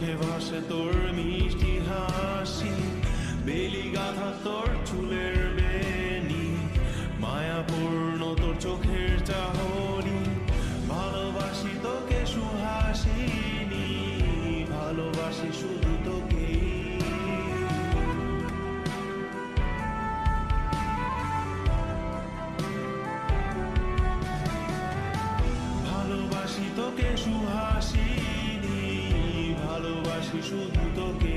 চোখে ভাসে তোর মিষ্টি হাসি, বেলি গাথা তোর চুলের বেনি, মায়াপূর্ণ তোর চোখের চাহনি। ভালোবাসি তোকে সুহাসিনী, ভালোবাসি শুধু তোকে। ভালোবাসি তোকে সুহাসিনী, ভালোবাসি শুধু তোকে।